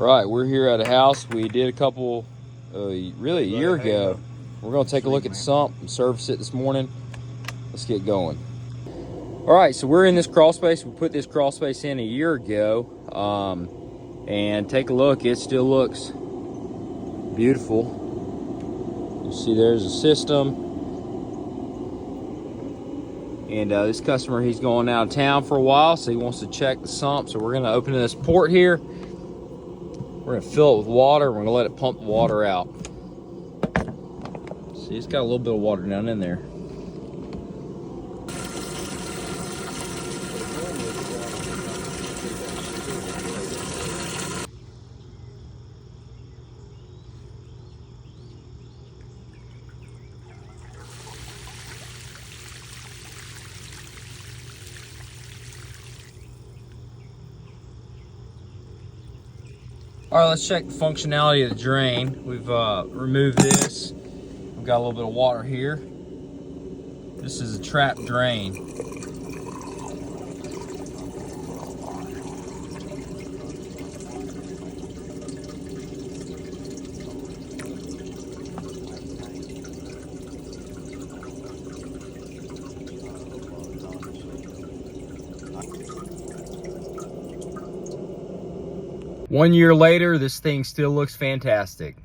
Right, we're here at a house we did a couple, really a year ago. We're gonna take a look at the sump and service it this morning. Let's get going. All right, so we're in this crawl space. We put this crawl space in a year ago, and take a look. It still looks beautiful. You see there's a system. And this customer, he's going out of town for a while, so he wants to check the sump. So we're gonna open this port here. We're gonna fill it with water. We're gonna let it pump the water out. See, it's got a little bit of water down in there. All right, let's check the functionality of the drain. We've removed this. We've got a little bit of water here. This is a trap drain. One year later, this thing still looks fantastic.